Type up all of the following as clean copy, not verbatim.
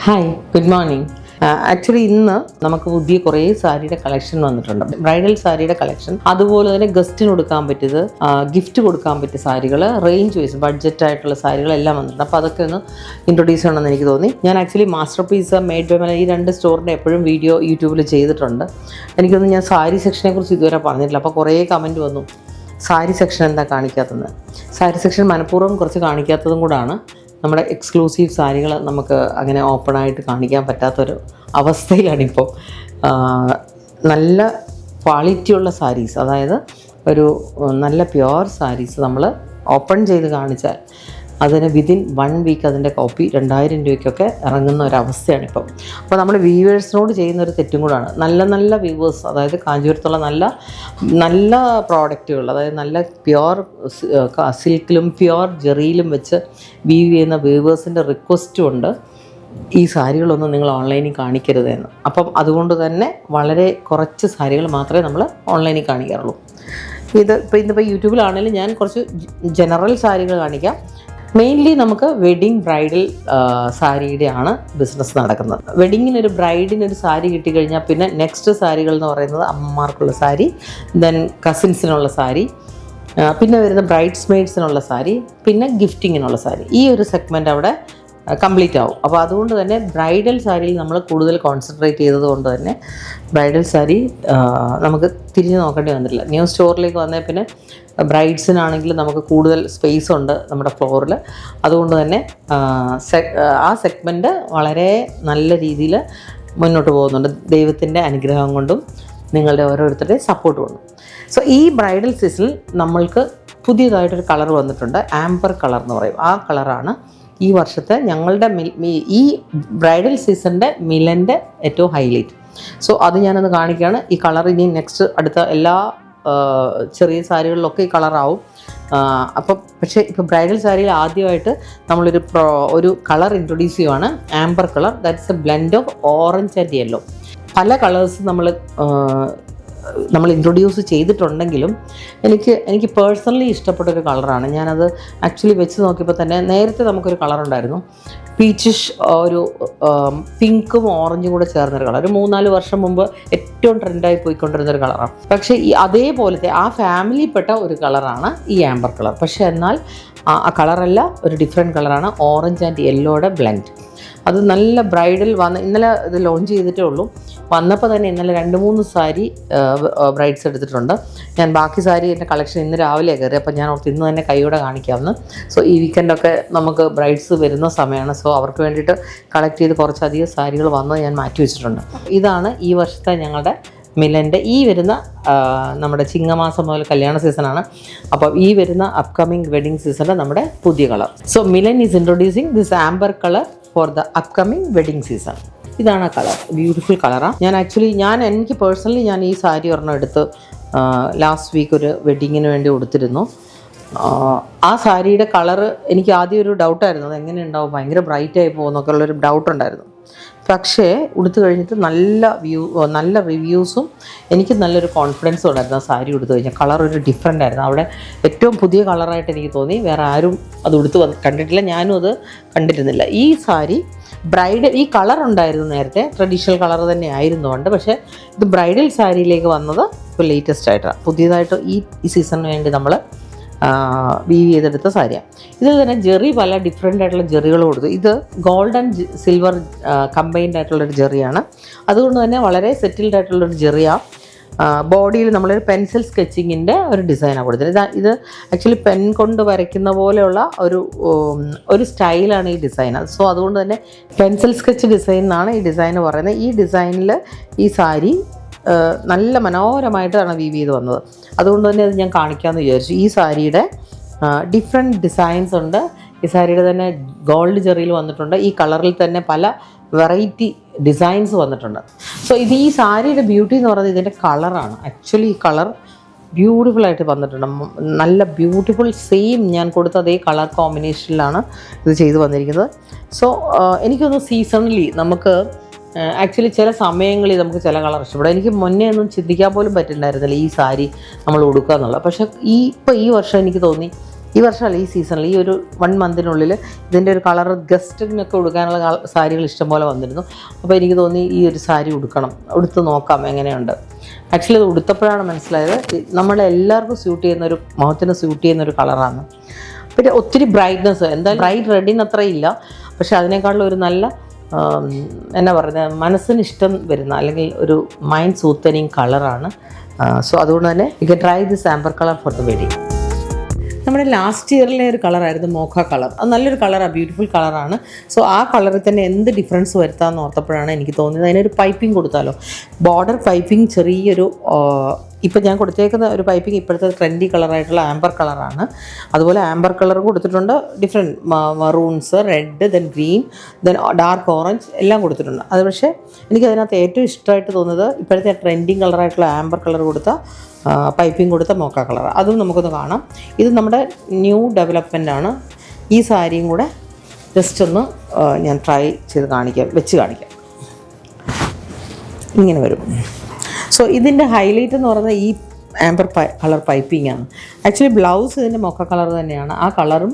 Hi, good morning. Actually ഇന്ന് നമുക്ക് പുതിയ കുറേ സാരിയുടെ കളക്ഷൻ വന്നിട്ടുണ്ട്. ബ്രൈഡൽ സാരിയുടെ കളക്ഷൻ, അതുപോലെ തന്നെ ഗസ്റ്റിന് കൊടുക്കാൻ പറ്റിയത്, ഗിഫ്റ്റ് കൊടുക്കാൻ പറ്റിയ സാരികൾ, റേഞ്ച് വൈസ് ബഡ്ജറ്റ് ആയിട്ടുള്ള സാരികളെല്ലാം വന്നിട്ടുണ്ട്. അപ്പോൾ അതൊക്കെ ഒന്ന് ഇൻട്രൊഡ്യൂസ് ചെയ്യണമെന്ന് എനിക്ക് തോന്നി. ഞാൻ actually masterpiece, made by Malayalam ഈ രണ്ട് സ്റ്റോറിൻ്റെ എപ്പോഴും വീഡിയോ യൂട്യൂബിൽ ചെയ്തിട്ടുണ്ട്. എനിക്കൊന്നും ഞാൻ സാരി സെക്ഷനെ കുറിച്ച് ഇതുവരെ പറഞ്ഞിട്ടില്ല. അപ്പോൾ കുറേ കമൻറ്റ് വന്നു, സാരി സെക്ഷൻ എന്താ കാണിക്കാത്തതെന്ന്. സാരി സെക്ഷൻ മനഃപൂർവ്വം കുറച്ച് കാണിക്കാത്തതും കൂടാണ്. നമ്മുടെ എക്സ്ക്ലൂസീവ് സാരികൾ നമുക്ക് അങ്ങനെ ഓപ്പണായിട്ട് കാണിക്കാൻ പറ്റാത്തൊരു അവസ്ഥയിലാണിപ്പോൾ. നല്ല ക്വാളിറ്റിയുള്ള സാരീസ്, അതായത് ഒരു നല്ല പ്യുവർ സാരീസ് നമ്മൾ ഓപ്പൺ ചെയ്ത് കാണിച്ചാൽ അതിന് വിതിൻ 1 വീക്ക് അതിൻ്റെ കോപ്പി 2000 രൂപയ്ക്കൊക്കെ ഇറങ്ങുന്ന ഒരവസ്ഥയാണിപ്പം. അപ്പോൾ നമ്മൾ വ്യൂവേഴ്സിനോട് ചെയ്യുന്നൊരു തെറ്റും കൂടാണ്. നല്ല നല്ല വ്യൂവേഴ്സ്, അതായത് കാഞ്ചീപുരത്തുള്ള നല്ല പ്രോഡക്റ്റുകൾ, അതായത് നല്ല പ്യുവർ സിൽക്കിലും പ്യുവർ ജെറിയിലും വെച്ച് വീവ് ചെയ്യുന്ന വ്യൂവേഴ്സിൻ്റെ റിക്വസ്റ്റും ഉണ്ട്, ഈ സാരികളൊന്നും നിങ്ങൾ ഓൺലൈനിൽ കാണിക്കരുതെന്ന്. അപ്പം അതുകൊണ്ട് തന്നെ വളരെ കുറച്ച് സാരികൾ മാത്രമേ നമ്മൾ ഓൺലൈനിൽ കാണിക്കാറുള്ളൂ. ഇന്നിപ്പോൾ യൂട്യൂബിലാണെങ്കിലും ഞാൻ കുറച്ച് ജനറൽ സാരികൾ കാണിക്കാം. മെയിൻലി നമുക്ക് വെഡിങ് ബ്രൈഡൽ സാരിയുടെയാണ് ബിസിനസ് നടക്കുന്നത്. വെഡിങ്ങിനൊരു ബ്രൈഡിനൊരു സാരി കിട്ടിക്കഴിഞ്ഞാൽ പിന്നെ നെക്സ്റ്റ് സാരികൾ എന്ന് പറയുന്നത് അമ്മമാർക്കുള്ള സാരി, ദെൻ കസിൻസിനുള്ള സാരി, പിന്നെ വരുന്ന ബ്രൈഡ്സ് മെയ്ഡ്സിനുള്ള സാരി, പിന്നെ ഗിഫ്റ്റിങ്ങിനുള്ള സാരി. ഈ ഒരു സെഗ്മെൻറ്റ് അവിടെ കംപ്ലീറ്റ് ആവും. അപ്പോൾ അതുകൊണ്ട് തന്നെ ബ്രൈഡൽ സാരിയിൽ നമ്മൾ കൂടുതൽ കോൺസെൻട്രേറ്റ് ചെയ്തത് കൊണ്ട് തന്നെ ബ്രൈഡൽ സാരി നമുക്ക് തിരിഞ്ഞ് നോക്കേണ്ടി വന്നിട്ടില്ല. ന്യൂ സ്റ്റോറിലേക്ക് വന്നേ പിന്നെ ബ്രൈഡ്സിനാണെങ്കിലും നമുക്ക് കൂടുതൽ സ്പേസ് ഉണ്ട് നമ്മുടെ ഫ്ലോറിൽ. അതുകൊണ്ട് തന്നെ ആ സെഗ്മെൻറ്റ് വളരെ നല്ല രീതിയിൽ മുന്നോട്ട് പോകുന്നുണ്ട്. ദൈവത്തിൻ്റെ അനുഗ്രഹം കൊണ്ടും നിങ്ങളുടെ ഓരോരുത്തരുടെയും സപ്പോർട്ട് കൊണ്ടും. സോ ഈ ബ്രൈഡൽ സീസണിൽ നമ്മൾക്ക് പുതിയതായിട്ടൊരു കളർ വന്നിട്ടുണ്ട്. ആംബർ കളർ എന്ന് പറയും. ആ കളറാണ് ഈ വർഷത്തെ ഞങ്ങളുടെ ഈ ബ്രൈഡൽ സീസണിൻ്റെ മിലൻ്റെ ഏറ്റവും ഹൈലൈറ്റ്. സോ അത് ഞാനൊന്ന് കാണിക്കുകയാണ്. ഈ കളർ ഇനി നെക്സ്റ്റ് അടുത്ത എല്ലാ ചെറിയ സാരികളിലൊക്കെ ഈ കളറാവും. അപ്പം പക്ഷേ ഇപ്പോൾ ബ്രൈഡൽ സാരിയിൽ ആദ്യമായിട്ട് നമ്മളൊരു കളർ ഇൻട്രൊഡ്യൂസ് ചെയ്യുവാണ്. Amber colour, that's A blend of orange and yellow. പല കളേഴ്സ് നമ്മൾ ഇൻട്രൊഡ്യൂസ് ചെയ്തിട്ടുണ്ടെങ്കിലും എനിക്ക് പേഴ്സണലി ഇഷ്ടപ്പെട്ടൊരു കളറാണ്. ഞാനത് ആക്ച്വലി വെച്ച് നോക്കിയപ്പോൾ തന്നെ നേരത്തെ നമുക്കൊരു കളറുണ്ടായിരുന്നു, പീച്ചിഷ്, ഒരു പിങ്കും ഓറഞ്ചും കൂടെ ചേർന്നൊരു കളർ. ഒരു 3-4 വർഷം മുമ്പ് ഏറ്റവും ട്രെൻഡായി പോയിക്കൊണ്ടിരുന്നൊരു കളറാണ്. പക്ഷേ അതേപോലത്തെ ആ ഫാമിലിയിൽപ്പെട്ട ഒരു കളറാണ് ഈ ആംബർ കളർ. പക്ഷേ എന്നാൽ ആ കളറല്ല, ഒരു ഡിഫറെൻറ്റ് കളറാണ്, ഓറഞ്ച് ആൻഡ് യെല്ലോയുടെ ബ്ലെൻഡ്. അത് നല്ല ബ്രൈഡൽ ഇന്നലെ ഇത് ലോഞ്ച് ചെയ്തിട്ടേ ഉള്ളൂ. വന്നപ്പോൾ തന്നെ ഇന്നലെ 2-3 സാരി ബ്രൈഡ്സ് എടുത്തിട്ടുണ്ട്. ഞാൻ ബാക്കി സാരി എൻ്റെ കളക്ഷൻ ഇന്ന് രാവിലെ കയറി. അപ്പോൾ ഞാൻ ഓർത്ത് ഇന്ന് തന്നെ കൈയോടെ കാണിക്കാമെന്ന്. സോ ഈ വീക്കെൻഡൊക്കെ നമുക്ക് ബ്രൈഡ്സ് വരുന്ന സമയമാണ്. സോ അവർക്ക് വേണ്ടിയിട്ട് കളക്ട് ചെയ്ത് കുറച്ചധികം സാരികൾ വന്നത് ഞാൻ മാറ്റി വെച്ചിട്ടുണ്ട്. ഇതാണ് ഈ വർഷത്തെ ഞങ്ങളുടെ മിലൻ്റെ ഈ വരുന്ന നമ്മുടെ ചിങ്ങമാസം മുതൽ കല്യാണ സീസണാണ്. അപ്പോൾ ഈ വരുന്ന അപ്കമിങ് വെഡിങ് സീസണിൽ നമ്മുടെ പുതിയ colour. So Milan is introducing this amber colour for the upcoming wedding season. ഇതാണ് ആ കളർ, ബ്യൂട്ടിഫുൾ കളറാണ്. എനിക്ക് പേഴ്സണലി ഞാൻ ഈ സാരി ഒരെണ്ണം എടുത്ത് ലാസ്റ്റ് വീക്ക് ഒരു വെഡിങ്ങിന് വേണ്ടി കൊടുത്തിരുന്നു. ആ സാരിയുടെ കളറ് എനിക്ക് ആദ്യം ഒരു ഡൗട്ടായിരുന്നു, അത് എങ്ങനെ ഉണ്ടാവും, ഭയങ്കര ബ്രൈറ്റായി പോകുന്നൊക്കെ ഉള്ളൊരു ഡൗട്ടുണ്ടായിരുന്നു. പക്ഷേ ഉടുത്തു കഴിഞ്ഞിട്ട് നല്ല റിവ്യൂസും എനിക്ക് നല്ലൊരു കോൺഫിഡൻസും ഉണ്ടായിരുന്നു. ആ സാരി ഉടുത്തു കഴിഞ്ഞാൽ കളർ ഒരു ഡിഫറെൻ്റ് ആയിരുന്നു. അവിടെ ഏറ്റവും പുതിയ കളറായിട്ട് എനിക്ക് തോന്നി. വേറെ ആരും അത് കണ്ടിട്ടില്ല, ഞാനും അത് കണ്ടിരുന്നില്ല. ഈ സാരി ഈ കളർ ഉണ്ടായിരുന്നു നേരത്തെ, ട്രഡീഷണൽ കളർ തന്നെ ആയിരുന്നു കൊണ്ട്. പക്ഷേ ഇത് ബ്രൈഡൽ സാരിയിലേക്ക് വന്നത് ഇപ്പോൾ ലേറ്റസ്റ്റ് ആയിട്ടാണ്, പുതിയതായിട്ട് ഈ സീസണിന് വേണ്ടി നമ്മൾ വീവ് ചെയ്തെടുത്ത സാരിയാണ്. ഇതിൽ തന്നെ ജെറി പല ഡിഫറെൻ്റ് ആയിട്ടുള്ള ജെറികൾ കൊടുത്തു. ഇത് ഗോൾഡ് ആൻഡ് സിൽവർ കമ്പൈൻഡ് ആയിട്ടുള്ളൊരു ജെറിയാണ്. അതുകൊണ്ട് തന്നെ വളരെ സെറ്റിൽഡ് ആയിട്ടുള്ളൊരു ജെറിയാണ്. ബോഡിയിൽ നമ്മളൊരു പെൻസിൽ സ്കെച്ചിങ്ങിൻ്റെ ഒരു ഡിസൈനാണ് കൊടുത്തത്. ഇത് ആക്ച്വലി പെൻ കൊണ്ട് വരയ്ക്കുന്ന പോലെയുള്ള ഒരു സ്റ്റൈലാണ് ഈ ഡിസൈൻ. സോ അതുകൊണ്ട് തന്നെ പെൻസിൽ സ്കെച്ച് ഡിസൈൻ എന്നാണ് ഈ ഡിസൈന് പറയുന്നത്. ഈ ഡിസൈനിൽ ഈ സാരി നല്ല മനോഹരമായിട്ടാണ് വീവ് ചെയ്ത് വന്നത്. അതുകൊണ്ട് തന്നെ അത് ഞാൻ കാണിക്കാമെന്ന് വിചാരിച്ചു. ഈ സാരിയുടെ ഡിഫറെൻറ്റ് ഡിസൈൻസ് ഉണ്ട്. ഈ സാരിയുടെ തന്നെ ഗോൾഡ് ജെറിയിൽ വന്നിട്ടുണ്ട്. ഈ കളറിൽ തന്നെ പല വെറൈറ്റി ഡിസൈൻസ് വന്നിട്ടുണ്ട്. സോ ഈ സാരിയുടെ ബ്യൂട്ടി എന്ന് പറയുന്നത് ഇതിൻ്റെ കളറാണ്. ആക്ച്വലി ഈ കളർ ബ്യൂട്ടിഫുള്ളായിട്ട് വന്നിട്ടുണ്ട്. നല്ല ബ്യൂട്ടിഫുൾ, സെയിം ഞാൻ കൊടുത്ത അതേ കളർ കോമ്പിനേഷനിലാണ് ഇത് ചെയ്ത് വന്നിരിക്കുന്നത്. സോ എനിക്കൊന്ന് സീസണലി നമുക്ക് ആക്ച്വലി ചില സമയങ്ങളിൽ നമുക്ക് ചില കളർ ഇഷ്ടപ്പെടും. എനിക്ക് മുന്നേ ഒന്നും ചിന്തിക്കാൻ പോലും പറ്റില്ലായിരുന്നില്ല ഈ സാരി നമ്മൾ ഉടുക്കുക എന്നുള്ളത്. പക്ഷേ ഈ വർഷം എനിക്ക് തോന്നി ഈ വർഷമല്ല, ഈ സീസണിൽ, ഈ ഒരു 1 മന്തിനുള്ളിൽ ഇതിൻ്റെ ഒരു കളർ ഗസ്റ്റിനൊക്കെ ഉടുക്കാനുള്ള സാരികൾ ഇഷ്ടംപോലെ വന്നിരുന്നു. അപ്പോൾ എനിക്ക് തോന്നി ഈ ഒരു സാരി ഉടുത്ത് നോക്കാം എങ്ങനെയുണ്ട്. ആക്ച്വലി അത് ഉടുത്തപ്പോഴാണ് മനസ്സിലായത് നമ്മളെല്ലാവർക്കും സ്യൂട്ട് ചെയ്യുന്നൊരു, മുഖത്തിന് സ്യൂട്ട് ചെയ്യുന്നൊരു കളറാണ്. പിന്നെ ഒത്തിരി ബ്രൈറ്റ്നെസ്, എന്തായാലും ബ്രൈറ്റ് റെഡിന് അത്ര ഇല്ല, പക്ഷേ അതിനേക്കാളും ഒരു നല്ല എന്നാ പറയുന്നത്, മനസ്സിന് ഇഷ്ടം വരുന്ന അല്ലെങ്കിൽ ഒരു മൈൻഡ് സൂത്തനിങ് കളറാണ്. സോ അതുകൊണ്ട് തന്നെ you can try this amber colour for the wedding. നമ്മുടെ ലാസ്റ്റ് ഇയറിലെ ഒരു കളറായിരുന്നു മോഖ കളർ. അത് നല്ലൊരു കളറാണ്, ബ്യൂട്ടിഫുൾ കളറാണ്. സോ ആ കളറിൽ തന്നെ എന്ത് ഡിഫറൻസ് വരുത്താമെന്ന് ഓർത്തപ്പോഴാണ് എനിക്ക് തോന്നിയത് അതിനൊരു പൈപ്പിംഗ് കൊടുത്താലോ. ബോർഡർ പൈപ്പിംഗ് ചെറിയൊരു, ഇപ്പം ഞാൻ കൊടുത്തേക്കുന്ന ഒരു പൈപ്പിംഗ് ഇപ്പോഴത്തെ ട്രെൻഡി കളറായിട്ടുള്ള ആംബർ കളറാണ്. അതുപോലെ ആംബർ കളർ കൊടുത്തിട്ടുണ്ട്, different maroons, red, then green, then dark orange എല്ലാം കൊടുത്തിട്ടുണ്ട്. അത് പക്ഷേ എനിക്കതിനകത്ത് ഏറ്റവും ഇഷ്ടമായിട്ട് തോന്നുന്നത് ഇപ്പോഴത്തെ ട്രെൻഡിങ് കളറായിട്ടുള്ള ആംബർ കളർ കൊടുത്ത പൈപ്പിംഗ് കൊടുത്ത മോക്ക കളർ. അതും നമുക്കൊന്ന് കാണാം. ഇത് നമ്മുടെ ന്യൂ ഡെവലപ്മെൻ്റ് ആണ്. ഈ സാരിയും കൂടെ ജസ്റ്റ് ഒന്ന് ഞാൻ ട്രൈ ചെയ്ത് വെച്ച് കാണിക്കാം. ഇങ്ങനെ വരും. സോ ഇതിൻ്റെ ഹൈലൈറ്റ് എന്ന് പറയുന്നത് ഈ ആംബർ കളർ പൈപ്പിംഗ് ആണ്. ആക്ച്വലി ബ്ലൗസ് ഇതിൻ്റെ മൊക്ക കളർ തന്നെയാണ്. ആ കളറും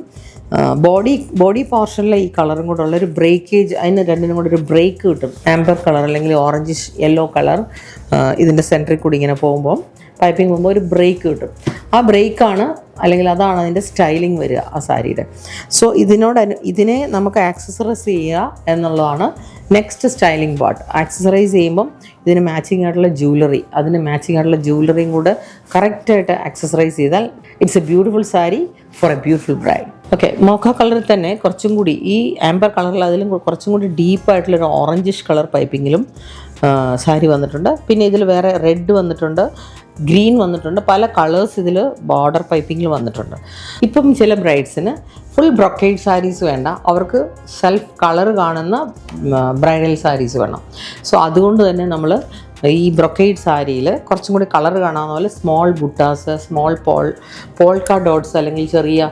ബോഡി പോർഷനിലെ ഈ കളറും കൂടെ ഉള്ളൊരു ബ്രേക്കേജ്, അതിന് രണ്ടിനും കൂടെ ഒരു ബ്രേക്ക് കിട്ടും. ആംബർ കളർ അല്ലെങ്കിൽ ഓറഞ്ചിഷ് യെല്ലോ കളർ ഇതിൻ്റെ സെൻറ്ററിൽ കൂടി ഇങ്ങനെ പോകുമ്പോൾ, പൈപ്പിംഗ് പോകുമ്പോൾ ഒരു ബ്രേക്ക് കിട്ടും. ആ ബ്രേക്കാണ് അല്ലെങ്കിൽ അതാണ് അതിൻ്റെ സ്റ്റൈലിംഗ് വരിക ആ സാരിയുടെ. സോ ഇതിനെ നമുക്ക് ആക്സസറൈസ് ചെയ്യുക എന്നുള്ളതാണ് നെക്സ്റ്റ് സ്റ്റൈലിംഗ് പാർട്ട്. ആക്സസറൈസ് ചെയ്യുമ്പം ഇതിന് മാച്ചിങ് ആയിട്ടുള്ള ജ്വല്ലറി, അതിന് മാച്ചിങ് ആയിട്ടുള്ള ജ്വല്ലറിയും കൂടെ കറക്റ്റായിട്ട് ആക്സസറൈസ് ചെയ്താൽ it's a beautiful sari for a beautiful bride. Okay, mocha കളറിൽ തന്നെ കുറച്ചും കൂടി ഈ ആംബർ കളറിൽ അതിലും കുറച്ചും കൂടി ഡീപ്പായിട്ടുള്ളൊരു ഓറഞ്ചിഷ് കളർ പൈപ്പിങ്ങിലും സാരി വന്നിട്ടുണ്ട്. പിന്നെ ഇതിൽ വേറെ റെഡ് വന്നിട്ടുണ്ട്, ഗ്രീൻ വന്നിട്ടുണ്ട്, പല കളേഴ്സ് ഇതിൽ ബോർഡർ പൈപ്പിങ്ങിൽ വന്നിട്ടുണ്ട്. ഇപ്പം ചില ബ്രൈഡ്സിന് ഫുൾ ബ്രൊക്കേഡ് സാരീസ് വേണ്ട, അവർക്ക് സെൽഫ് കളർ കാണുന്ന ബ്രൈഡൽ സാരീസ് വേണം. സോ അതുകൊണ്ട് തന്നെ നമ്മൾ ഈ ബ്രൊക്കേഡ് സാരിയിൽ കുറച്ചും കൂടി കളർ കാണാവുന്ന പോലെ small buttas, small polka dots അല്ലെങ്കിൽ ചെറിയ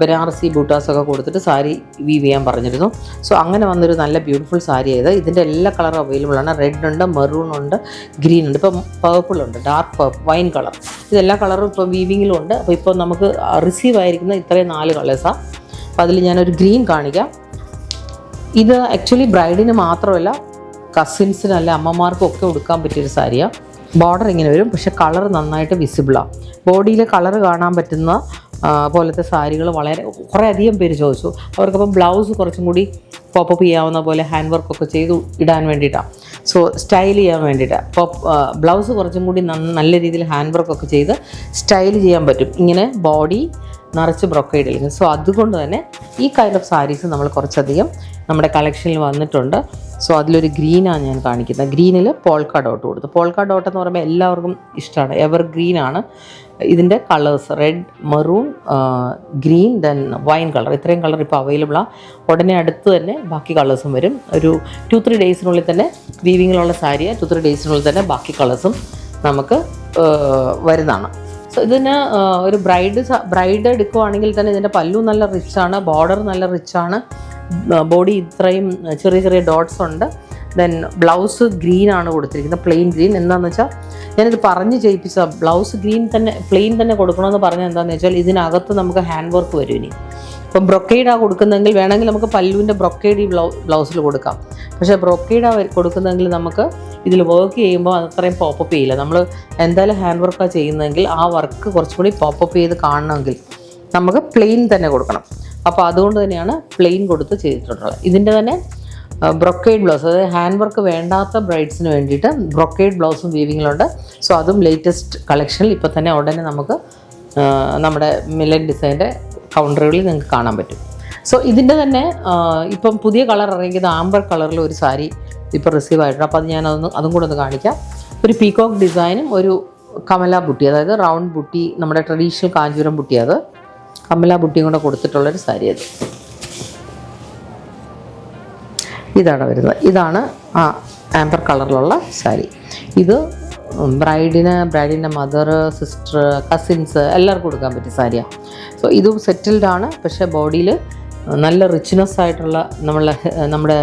ബനാറസി ബൂട്ടാസൊക്കെ കൊടുത്തിട്ട് സാരി വീവ് ചെയ്യാൻ പറഞ്ഞിരുന്നു. സോ അങ്ങനെ വന്നൊരു നല്ല ബ്യൂട്ടിഫുൾ സാരി ആയത്. ഇതിൻ്റെ എല്ലാ കളറും അവൈലബിൾ ആണ്. റെഡ് ഉണ്ട്, മെറൂൺ ഉണ്ട്, ഗ്രീൻ ഉണ്ട്, ഇപ്പം പേർപ്പിൾ ഉണ്ട്, ഡാർക്ക് വൈൻ കളർ, ഇതെല്ലാ കളറും ഇപ്പോൾ വീവിങ്ങിലും ഉണ്ട്. അപ്പോൾ ഇപ്പോൾ നമുക്ക് റിസീവ് ആയിരിക്കുന്ന ഇത്രയും 4 കളേഴ്സാണ്. അപ്പോൾ അതിൽ ഞാനൊരു ഗ്രീൻ കാണിക്കാം. ഇത് ആക്ച്വലി ബ്രൈഡിന് മാത്രമല്ല കസിൻസിന് അല്ല അമ്മമാർക്കും ഒക്കെ ഉടുക്കാൻ പറ്റിയൊരു സാരിയാണ്. ബോർഡർ ഇങ്ങനെ വരും, പക്ഷേ കളർ നന്നായിട്ട് വിസിബിളാണ്. ബോഡിയിലെ കളർ കാണാൻ പറ്റുന്ന പോലത്തെ സാരികൾ കുറേ അധികം പേര് ചോദിച്ചു. അവർക്കപ്പം ബ്ലൗസ് കുറച്ചും കൂടി പോപ്പപ്പ് ചെയ്യാവുന്ന പോലെ ഹാൻഡ് വർക്കൊക്കെ ചെയ്ത് ഇടാൻ വേണ്ടിയിട്ടാണ്. സോ സ്റ്റൈൽ ചെയ്യാൻ വേണ്ടിയിട്ടാണ്. അപ്പോൾ ബ്ലൗസ് കുറച്ചും കൂടി നല്ല രീതിയിൽ ഹാൻഡ് വർക്കൊക്കെ ചെയ്ത് സ്റ്റൈൽ ചെയ്യാൻ പറ്റും, ഇങ്ങനെ ബോഡി നിറച്ച് ബ്രൊക്കേഡ് ഇല്ലെങ്കിൽ. സോ അതുകൊണ്ട് തന്നെ ഈ കൈൻഡ് ഓഫ് സാരീസ് നമ്മൾ കുറച്ചധികം നമ്മുടെ കളക്ഷനിൽ വന്നിട്ടുണ്ട്. സോ അതിലൊരു ഗ്രീനാണ് ഞാൻ കാണിക്കുന്നത്. ഗ്രീനിൽ പോൾക്ക ഡോട്ട് കൊടുത്തു. പോൾക്ക ഡോട്ട് എന്ന് പറയുമ്പോൾ എല്ലാവർക്കും ഇഷ്ടമാണ്, എവർ ഗ്രീനാണ്. ഇതിൻ്റെ colours red, maroon, green, then wine colour, ഇത്രയും കളർ ഇപ്പോൾ അവൈലബിളാണ്. ഉടനെ അടുത്ത് തന്നെ ബാക്കി കളേഴ്സും വരും. ഒരു 2-3 ഡേയ്സിനുള്ളിൽ തന്നെ വീവിങ്ങിലുള്ള സാരിയെ 2-3 ഡേയ്സിനുള്ളിൽ തന്നെ ബാക്കി കളേഴ്സും നമുക്ക് വരുന്നതാണ്. സോ ഇതിന് ഒരു ബ്രൈഡ് എടുക്കുവാണെങ്കിൽ തന്നെ ഇതിൻ്റെ പല്ലു നല്ല റിച്ചാണ്, ബോർഡർ നല്ല റിച്ചാണ്, ബോഡി ഇത്രയും ചെറിയ ചെറിയ ഡോട്ട്സ് ഉണ്ട്. ദെൻ ബ്ലൗസ് ഗ്രീൻ ആണ് കൊടുത്തിരിക്കുന്നത്, പ്ലെയിൻ ഗ്രീൻ. എന്താണെന്ന് വെച്ചാൽ ഞാനിത് പറഞ്ഞ് ചെയ്യിപ്പിച്ച ബ്ലൗസ് ഗ്രീൻ തന്നെ പ്ലെയിൻ തന്നെ കൊടുക്കണമെന്ന് പറഞ്ഞാൽ എന്താണെന്ന് വെച്ചാൽ ഇതിനകത്ത് നമുക്ക് ഹാൻഡ് വർക്ക് വരും. ഇനി ഇപ്പം ബ്രൊക്കേഡാണ് കൊടുക്കുന്നതെങ്കിൽ വേണമെങ്കിൽ നമുക്ക് പല്ലുവിൻ്റെ ബ്രൊക്കേഡ് ഈ ബ്ലൗസിൽ കൊടുക്കാം. പക്ഷേ ബ്രൊക്കേഡാണ് കൊടുക്കുന്നതെങ്കിൽ നമുക്ക് ഇതിൽ വർക്ക് ചെയ്യുമ്പോൾ അത്രയും പോപ്പപ്പ് ചെയ്യില്ല. നമ്മൾ എന്തായാലും ഹാൻഡ് വർക്കാണ് ചെയ്യുന്നതെങ്കിൽ ആ വർക്ക് കുറച്ചും കൂടി പോപ്പപ്പ് ചെയ്ത് കാണണമെങ്കിൽ നമുക്ക് പ്ലെയിൻ തന്നെ കൊടുക്കണം. അപ്പോൾ അതുകൊണ്ട് തന്നെയാണ് പ്ലെയിൻ കൊടുത്ത് ചെയ്തിട്ടുള്ളത്. ഇതിൻ്റെ തന്നെ ബ്രൊക്കേഡ് ബ്ലൗസ്, അതായത് ഹാൻഡ് വർക്ക് വേണ്ടാത്ത ബ്രൈഡ്സിന് വേണ്ടിയിട്ട് ബ്രൊക്കേഡ് ബ്ലൗസും വീവിങ്ങിലുണ്ട്. സോ അതും ലേറ്റസ്റ്റ് കളക്ഷനിൽ ഇപ്പോൾ തന്നെ ഉടനെ നമുക്ക് നമ്മുടെ മില്ലൻ ഡിസൈൻ്റെ കൗണ്ടറുകളിൽ നിങ്ങൾക്ക് കാണാൻ പറ്റും. സോ ഇതിൻ്റെ തന്നെ ഇപ്പം പുതിയ കളർ ഇറങ്ങിയത് ആംബർ കളറിൽ ഒരു സാരി ഇപ്പോൾ റിസീവ് ആയിട്ടുണ്ട്. അപ്പോൾ അത് അതും കൂടെ ഒന്ന് കാണിക്കാം. ഒരു പീകോക്ക് ഡിസൈനും ഒരു കമല ബുട്ടി, അതായത് റൗണ്ട് ബുട്ടി, നമ്മുടെ ട്രഡീഷണൽ കാഞ്ചീപുരം ബുട്ടി, അത് കമല ബുട്ടിയും കൂടെ കൊടുത്തിട്ടുള്ളൊരു സാരി. അത് ഇതാണ് വരുന്നത്. ഇതാണ് ആ ആംബർ കളറിലുള്ള സാരി. ഇത് ബ്രൈഡിൻ്റെ മദർ, സിസ്റ്റർ, കസിൻസ് എല്ലാവർക്കും കൊടുക്കാൻ പറ്റിയ സാരിയാണ്. സോ ഇതും സെറ്റിൽഡാണ്, പക്ഷേ ബോഡിയിൽ നല്ല റിച്ച്നെസ് ആയിട്ടുള്ള നമ്മുടെ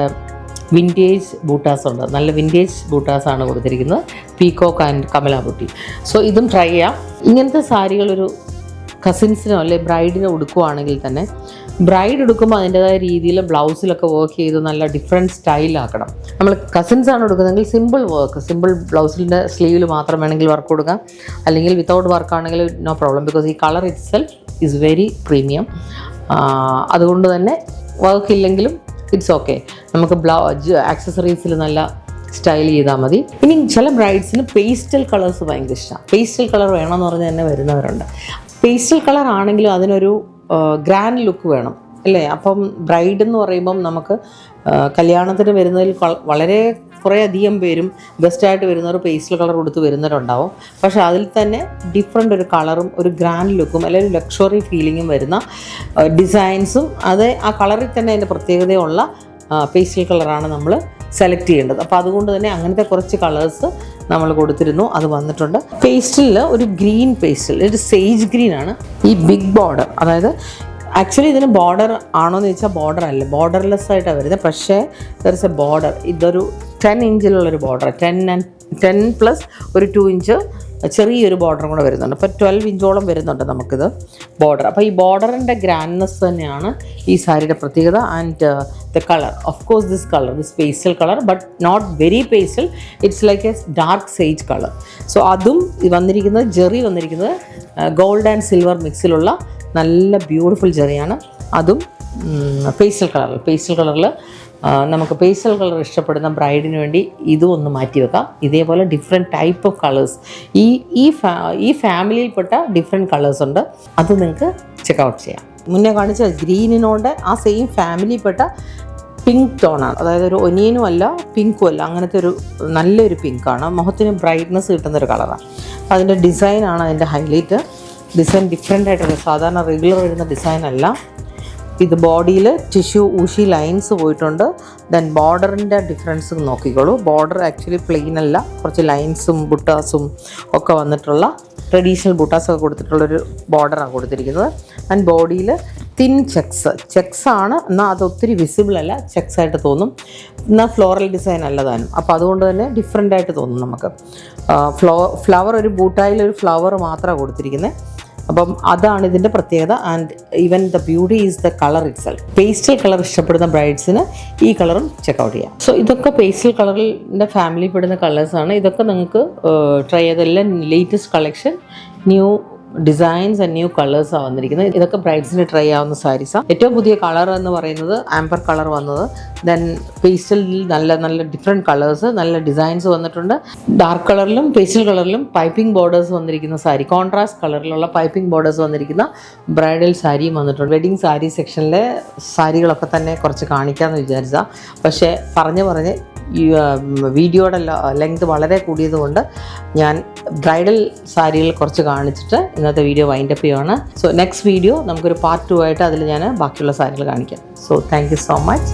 വിൻറ്റേജ് ബൂട്ടാസ് ഉണ്ട്. നല്ല വിൻറ്റേജ് ബൂട്ടാസാണ് കൊടുത്തിരിക്കുന്നത്, peacock and Kamala buti. So ഇതും ട്രൈ ചെയ്യാം. ഇങ്ങനത്തെ സാരികളൊരു കസിൻസിനോ അല്ലെ ബ്രൈഡിനോ ഉടുക്കുവാണെങ്കിൽ തന്നെ ബ്രൈഡ് ഉടുക്കുമ്പോൾ അതിൻ്റെതായ രീതിയിൽ ബ്ലൗസിലൊക്കെ വർക്ക് ചെയ്ത് നല്ല ഡിഫറെൻറ്റ് സ്റ്റൈലാക്കണം. നമ്മൾ കസിൻസാണ് ഉടുക്കുന്നതെങ്കിൽ സിമ്പിൾ വർക്ക്, സിമ്പിൾ ബ്ലൗസിൻ്റെ സ്ലീവിൽ മാത്രം വേണമെങ്കിൽ വർക്ക് കൊടുക്കാം, അല്ലെങ്കിൽ വിത്തൗട്ട് വർക്കാണെങ്കിൽ നോ പ്രോബ്ലം. ബിക്കോസ് ഈ colour it self is very premium. അതുകൊണ്ട് തന്നെ വർക്ക് ഇല്ലെങ്കിലും ഇറ്റ്സ് ഓക്കെ. നമുക്ക് ആക്സസറീസിൽ നല്ല സ്റ്റൈൽ ചെയ്താൽ മതി. ഇനി ചില ബ്രൈഡ്സിന് പേസ്റ്റൽ കളേഴ്സ് ഭയങ്കര ഇഷ്ടമാണ്. പേസ്റ്റൽ കളർ വേണമെന്ന് പറഞ്ഞ് തന്നെ വരുന്നവരുണ്ട്. പേസ്റ്റൽ കളർ ആണെങ്കിലും അതിനൊരു ഗ്രാൻഡ് ലുക്ക് വേണം അല്ലേ? അപ്പം ബ്രൈഡ് എന്ന് പറയുമ്പം നമുക്ക് കല്യാണത്തിന് വരുന്നതിൽ വളരെ കുറേ അധികം പേരും ബെസ്റ്റായിട്ട് വരുന്നവർ പേസ്റ്റൽ കളർ കൊടുത്ത് വരുന്നവരുണ്ടാവും. പക്ഷേ അതിൽ തന്നെ ഡിഫറെൻ്റ് ഒരു കളറും ഒരു ഗ്രാൻഡ് ലുക്കും അല്ലെങ്കിൽ ഒരു ലക്ഷറി ഫീലിങ്ങും വരുന്ന ഡിസൈൻസും അത് ആ കളറിൽ തന്നെ അതിൻ്റെ പ്രത്യേകതയുള്ള പേസ്റ്റൽ കളറാണ് നമ്മൾ സെലക്ട് ചെയ്യേണ്ടത്. അപ്പോൾ അതുകൊണ്ട് തന്നെ അങ്ങനത്തെ കുറച്ച് കളേഴ്സ് നമ്മൾ കൊടുത്തിരുന്നു, അത് വന്നിട്ടുണ്ട്. പേസ്റ്റലിൽ ഒരു ഗ്രീൻ പേസ്റ്റൽ, ഒരു സേജ് ഗ്രീൻ ആണ് ഈ ബിഗ് ബോർഡർ. അതായത് ആക്ച്വലി ഇതിന് ബോർഡർ ആണോ എന്ന് ചോദിച്ചാൽ ബോർഡർ അല്ല, ബോർഡർലെസ് ആയിട്ടാണ് വരുന്നത്. പക്ഷേ ദർ ഇസ് എ ബോർഡർ, ഇതൊരു 10 ഇഞ്ചിലുള്ളൊരു ബോർഡർ, 10 പ്ലസ് ഒരു 2 ഇഞ്ച് ചെറിയൊരു ബോർഡറും കൂടെ വരുന്നുണ്ട്. അപ്പോൾ 12 ഇഞ്ചോളം വരുന്നുണ്ട് നമുക്കിത് ബോർഡർ. അപ്പോൾ ഈ ബോർഡറിൻ്റെ ഗ്രാൻഡ്നെസ് തന്നെയാണ് ഈ സാരിയുടെ പ്രത്യേകത. And the colour, of course this colour, this pastel colour, but not very pastel, it's like a dark sage colour. So അതും വന്നിരിക്കുന്നത് ജെറി വന്നിരിക്കുന്നത് ഗോൾഡ് ആൻഡ് സിൽവർ മിക്സിലുള്ള നല്ല ബ്യൂട്ടിഫുൾ ജെറിയാണ്. അതും പേസ്റ്റൽ കളറിൽ നമുക്ക് പേസ്റ്റൽ കളർ ഇഷ്ടപ്പെടുന്ന ബ്രൈഡിന് വേണ്ടി ഇതും ഒന്ന് മാറ്റി വെക്കാം. ഇതേപോലെ ഡിഫറെൻറ്റ് ടൈപ്പ് ഓഫ് കളേഴ്സ് ഈ ഫാമിലിയിൽപ്പെട്ട ഡിഫറെൻറ്റ് കളേഴ്സ് ഉണ്ട്, അത് നിങ്ങൾക്ക് ചെക്കൗട്ട് ചെയ്യാം. മുന്നേ കാണിച്ച ഗ്രീനിനോട് ആ സെയിം ഫാമിലിയിൽപ്പെട്ട പിങ്ക് ടോണാണ്, അതായത് ഒരു ഒനിയനും അല്ല പിങ്കും അല്ല, അങ്ങനത്തെ ഒരു നല്ലൊരു പിങ്കാണ്. മുഖത്തിന് ബ്രൈറ്റ്നസ് കിട്ടുന്നൊരു കളറാണ്. അപ്പോൾ അതിൻ്റെ ഡിസൈനാണ് അതിൻ്റെ ഹൈലൈറ്റ്. ഡിസൈൻ ഡിഫറെൻ്റ് ആയിട്ടുള്ള, സാധാരണ റെഗുലർ വരുന്ന ഡിസൈൻ അല്ല ഇത്. ബോഡിയിൽ ടിഷ്യൂ ഊഷി ലൈൻസ് പോയിട്ടുണ്ട്. ദെൻ ബോർഡറിൻ്റെ ഡിഫറൻസ് നോക്കിക്കോളൂ. ബോർഡർ ആക്ച്വലി പ്ലെയിൻ അല്ല, കുറച്ച് ലൈൻസും ബുട്ടാസും ഒക്കെ വന്നിട്ടുള്ള ട്രഡീഷണൽ ബുട്ടാസൊക്കെ കൊടുത്തിട്ടുള്ളൊരു ബോർഡറാണ് കൊടുത്തിരിക്കുന്നത്. ആൻഡ് ബോഡിയിൽ തിൻ ചെക്സ് ആണ്, എന്നാൽ അത് ഒത്തിരി വിസിബിൾ അല്ല, ചെക്സ് ആയിട്ട് തോന്നും. എന്നാൽ ഫ്ലോറൽ ഡിസൈൻ അല്ലതാനും. അപ്പോൾ അതുകൊണ്ട് തന്നെ ഡിഫറെൻ്റ് ആയിട്ട് തോന്നും നമുക്ക്. ഫ്ലവർ ഒരു ബൂട്ടായിൽ ഒരു ഫ്ലവർ മാത്രമാണ് കൊടുത്തിരിക്കുന്നത്. അപ്പം അതാണ് ഇതിൻ്റെ പ്രത്യേകത. And even the beauty is the colour it self. Pastel colour ഇഷ്ടപ്പെടുന്ന ബ്രൈഡ്സിന് ഈ കളറും ചെക്കൗട്ട് ചെയ്യാം. സോ ഇതൊക്കെ പേസ്റ്റൽ കളറിൻ്റെ ഫാമിലി പെടുന്ന കളേഴ്സാണ്. ഇതൊക്കെ നിങ്ങൾക്ക് ട്രൈ ചെയ്തെല്ലാം latest collection, new designs and new കളേഴ്സാണ് വന്നിരിക്കുന്നത്. ഇതൊക്കെ ബ്രൈഡ്സിന് ട്രൈ ആവുന്ന സാരീസാണ്. ഏറ്റവും പുതിയ കളർ എന്ന് പറയുന്നത് ആംബർ കളർ വന്നത്. ദെൻ പേസ്റ്റലിൽ നല്ല നല്ല ഡിഫറെൻറ്റ് കളേഴ്സ്, നല്ല ഡിസൈൻസ് വന്നിട്ടുണ്ട്. ഡാർക്ക് കളറിലും പേസ്റ്റൽ കളറിലും പൈപ്പിംഗ് ബോർഡേഴ്സ് വന്നിരിക്കുന്ന സാരി, കോൺട്രാസ്റ്റ് കളറിലുള്ള പൈപ്പിംഗ് ബോർഡേഴ്സ് വന്നിരിക്കുന്ന ബ്രൈഡൽ സാരിയും വന്നിട്ടുണ്ട്. വെഡിങ് സാരി സെക്ഷനിലെ സാരികളൊക്കെ തന്നെ കുറച്ച് കാണിക്കാമെന്ന് വിചാരിച്ചാൽ, പക്ഷേ പറഞ്ഞ് ഈ വീഡിയോയുടെ ലെങ്ത് വളരെ കൂടിയതുകൊണ്ട് ഞാൻ ബ്രൈഡൽ സാരികൾ കുറച്ച് കാണിച്ചിട്ട് ഇന്നത്തെ വീഡിയോ വൈൻഡപ്പ് ചെയ്യുകയാണ്. സോ നെക്സ്റ്റ് വീഡിയോ നമുക്കൊരു പാർട്ട് 2 ആയിട്ട് അതിൽ ഞാൻ ബാക്കിയുള്ള സാരികൾ കാണിക്കാം. So thank you so much.